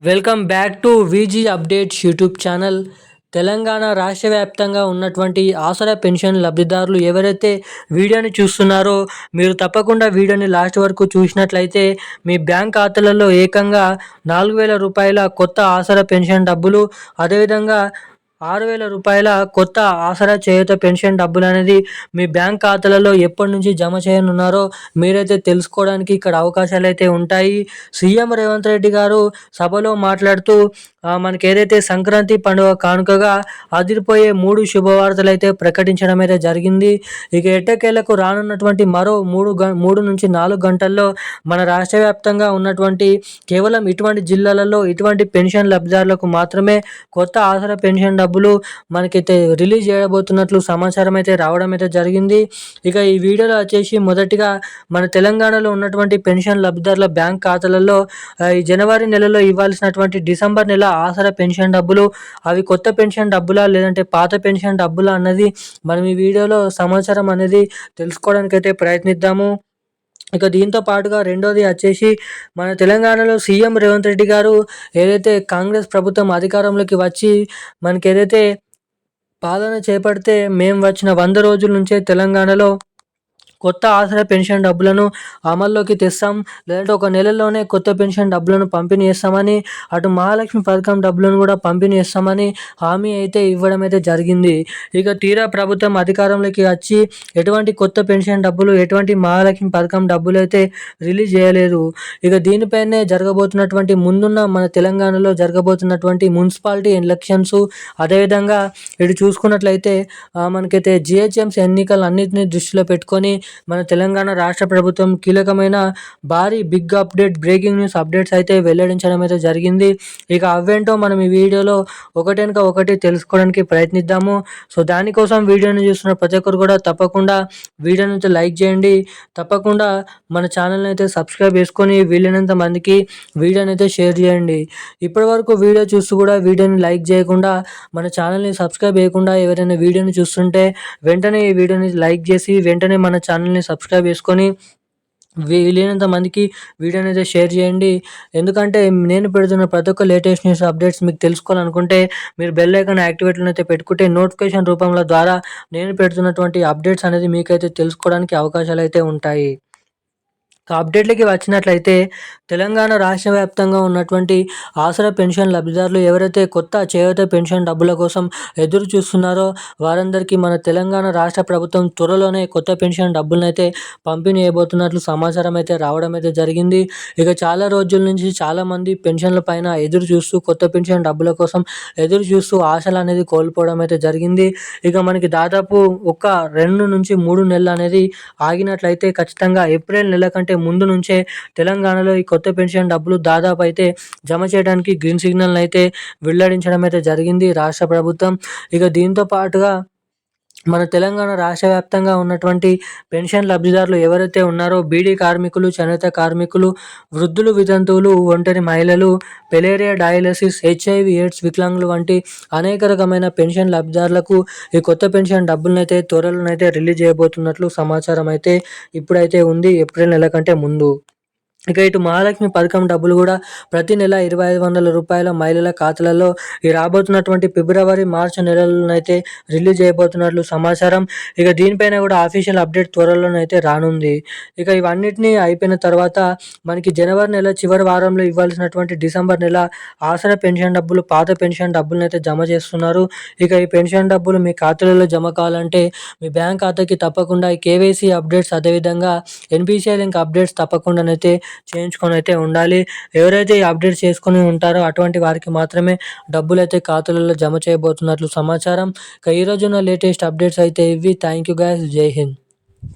Welcome back to VG updates YouTube channel. Telangana రాష్ట్ర వ్యాప్తంగా ఉన్నటువంటి ఆసరా పెన్షన్ లబ్ధిదారులు ఎవరైతే వీడియోని చూస్తున్నారో మీరు తప్పకుండా వీడియోని లాస్ట్ వరకు చూసినట్లయితే మీ బ్యాంక్ ఖాతాలలో ఏకంగా 4,000 రూపాయల కొత్త ఆసరా పెన్షన్ డబ్బులు, అదేవిధంగా 6,000 రూపాయల కొత్త ఆసరా చేయూత పెన్షన్ డబ్బులు అనేది మీ బ్యాంక్ ఖాతాలలో ఎప్పటి నుంచి జమ చేయనున్నారో మీరైతే తెలుసుకోవడానికి ఇక్కడ అవకాశాలు అయితే ఉంటాయి. సీఎం రేవంత్ రెడ్డి గారు సభలో మాట్లాడుతూ మనకి ఏదైతే సంక్రాంతి పండుగ కానుకగా అదిరిపోయే 3 శుభవార్తలు అయితే ప్రకటించడం అయితే జరిగింది. ఇక ఎట్టకేలకు రానున్నటువంటి మరో 3 నుంచి 4 గంటల్లో మన రాష్ట్ర వ్యాప్తంగా ఉన్నటువంటి కేవలం ఇటువంటి జిల్లాలలో ఇటువంటి పెన్షన్ లబ్ధిదారులకు మాత్రమే కొత్త ఆసరా పెన్షన్ డబ్బులు మనకైతే రిలీజ్ చేయబోతున్నట్లు సమాచారం అయితే రావడం అయితే జరిగింది. ఇక ఈ వీడియోలో వచ్చేసి మొదటిగా మన తెలంగాణలో ఉన్నటువంటి పెన్షన్ లబ్ధిదారుల బ్యాంక్ ఖాతాలలో ఈ జనవరి నెలలో ఇవ్వాల్సినటువంటి డిసెంబర్ నెల ఆసరా పెన్షన్ డబ్బులు అవి కొత్త పెన్షన్ డబ్బులా లేదంటే పాత పెన్షన్ డబ్బులా అన్నది మనం ఈ వీడియోలో సమాచారం అనేది తెలుసుకోవడానికి అయితే ప్రయత్నిద్దాము. ఇక దీంతో పాటుగా రెండోది వచ్చేసి మన తెలంగాణలో సీఎం రేవంత్ రెడ్డి గారు ఏదైతే కాంగ్రెస్ ప్రభుత్వం అధికారంలోకి వచ్చి మనకి ఏదైతే పాలన చేపడితే మేము వచ్చిన 100 రోజుల నుంచే తెలంగాణలో కొత్త ఆసరా పెన్షన్ డబ్బులను అమల్లోకి తెస్తాం, లేదంటే ఒక నెలలోనే కొత్త పెన్షన్ డబ్బులను పంపిణీ చేస్తామని, అటు మహాలక్ష్మి పథకం డబ్బులను కూడా పంపిణీ చేస్తామని హామీ అయితే ఇవ్వడం అయితే జరిగింది. ఇక తీరా ప్రభుత్వం అధికారంలోకి వచ్చి ఎటువంటి కొత్త పెన్షన్ డబ్బులు, ఎటువంటి మహాలక్ష్మి పథకం డబ్బులు అయితే రిలీజ్ చేయలేదు. ఇక దీనిపైనే జరగబోతున్నటువంటి ముందున్న మన తెలంగాణలో జరగబోతున్నటువంటి మున్సిపాలిటీ ఎలక్షన్స్, అదేవిధంగా ఇటు చూసుకున్నట్లయితే మనకైతే జిహెచ్ఎంసీ ఎన్నికలు అన్నింటినీ దృష్టిలో పెట్టుకొని మన తెలంగాణ రాష్ట్ర ప్రభుత్వం కీలకమైన భారీ big update, breaking news updates అయితే వెల్లడించడం అయితే జరిగింది. ఇక అవేంటో మనం ఈ వీడియోలో ఒకటెనక ఒకటి తెలుసుకోవడానికి ప్రయత్నిద్దాము. సో దానికోసం వీడియోని చూస్తున్న ప్రతి ఒక్కరు కూడా తప్పకుండా వీడియోని అయితే లైక్ చేయండి. తప్పకుండా మన ఛానల్ని అయితే సబ్స్క్రైబ్ చేసుకొని వీలైనంత మందికి వీడియోని అయితే షేర్ చేయండి. ఇప్పటి వరకు వీడియో చూస్తూ కూడా వీడియోని లైక్ చేయకుండా, మన ఛానల్ని సబ్స్క్రైబ్ చేయకుండా ఎవరైనా వీడియోని చూస్తుంటే వెంటనే ఈ వీడియోని లైక్ చేసి వెంటనే మన ఛానల్ని సబ్స్క్రైబ్ చేసుకొని వీలైనంత మందికి వీడియోని అయితే షేర్ చేయండి. ఎందుకంటే నేను పెడుతున్న ప్రతి ఒక్క లేటెస్ట్ న్యూస్ అప్డేట్స్ మీకు తెలుసుకోవాలనుకుంటే మీరు బెల్ ఐకాన్ యాక్టివేట్లో అయితే పెట్టుకుంటే నోటిఫికేషన్ రూపంలో ద్వారా నేను పెడుతున్నటువంటి అప్డేట్స్ అనేది మీకైతే తెలుసుకోవడానికి అవకాశాలు అయితే ఉంటాయి. అప్డేట్లకి వచ్చినట్లయితే తెలంగాణ రాష్ట్ర వ్యాప్తంగా ఉన్నటువంటి ఆసరా పెన్షన్ లబ్ధిదారులు ఎవరైతే కొత్త చేయూత పెన్షన్ డబ్బుల కోసం ఎదురు చూస్తున్నారో వారందరికీ మన తెలంగాణ రాష్ట్ర ప్రభుత్వం త్వరలోనే కొత్త పెన్షన్ డబ్బులను అయితే పంపిణీ చేయబోతున్నట్లు సమాచారం అయితే రావడం అయితే జరిగింది. ఇక చాలా రోజుల నుంచి చాలామంది పెన్షన్ల పైన ఎదురు చూస్తూ, కొత్త పెన్షన్ డబ్బుల కోసం ఎదురు చూస్తూ ఆశలు అనేది కోల్పోవడం అయితే జరిగింది. ఇక మనకి దాదాపు ఒక 2 నుంచి 3 నెలలు అనేది ఆగినట్లయితే ఖచ్చితంగా ఏప్రిల్ నెల కంటే ముందు నుంచే తెలంగాణలో ఈ కొత్త పెన్షన్ డబ్బులు దాదాపు అయితే జమ చేయడానికి గ్రీన్ సిగ్నల్ అయితే వెల్లడించడం అయితే జరిగింది రాష్ట్ర ప్రభుత్వం. ఇక దీంతో పాటుగా మన తెలంగాణ రాష్ట్ర వ్యాప్తంగా ఉన్నటువంటి పెన్షన్ లబ్ధిదారులు ఎవరైతే ఉన్నారో బీడీ కార్మికులు, చేనేత కార్మికులు, వృద్ధులు, వితంతువులు, ఒంటరి మహిళలు, పెలేరియా, డయాలసిస్, HIV, ఎయిడ్స్, వికలాంగులు వంటి అనేక రకమైన పెన్షన్ లబ్ధిదారులకు ఈ కొత్త పెన్షన్ డబ్బులనైతే త్వరలోనైతే రిలీజ్ చేయబోతున్నట్లు సమాచారం అయితే ఇప్పుడైతే ఉంది, ఏప్రిల్ నెల కంటే ముందు. ఇక ఇటు మహాలక్ష్మి పథకం డబ్బులు కూడా ప్రతి నెల 2,500 రూపాయల మహిళల ఖాతాలలో ఈ రాబోతున్నటువంటి ఫిబ్రవరి, మార్చి నెలలోనైతే రిలీజ్ చేయబోతున్నట్లు సమాచారం. ఇక దీనిపైన కూడా అఫీషియల్ అప్డేట్ త్వరలోనైతే రానుంది. ఇక ఇవన్నిటినీ అయిపోయిన తర్వాత మనకి జనవరి నెల చివరి వారంలో ఇవ్వాల్సినటువంటి డిసెంబర్ నెల ఆసరా పెన్షన్ డబ్బులు, పాత పెన్షన్ డబ్బులను అయితే జమ చేస్తున్నారు. ఇక ఈ పెన్షన్ డబ్బులు మీ ఖాతాలలో జమ కావాలంటే మీ బ్యాంక్ ఖాతాకి తప్పకుండా ఈ KYC అప్డేట్స్, అదేవిధంగా NPCI లింక్ అప్డేట్స్ తప్పకుండానైతే చేయించుకొని అయితే ఉండాలి. ఎవరైతే ఈ అప్డేట్ చేసుకొని ఉంటారో అటువంటి వారికి మాత్రమే డబ్బులు అయితే ఖాతాలలో జమ చేయబోతున్నట్లు సమాచారం. ఇక ఈరోజు ఉన్న లేటెస్ట్ అప్డేట్స్ అయితే ఇవి. Thank you guys. జై హింద్.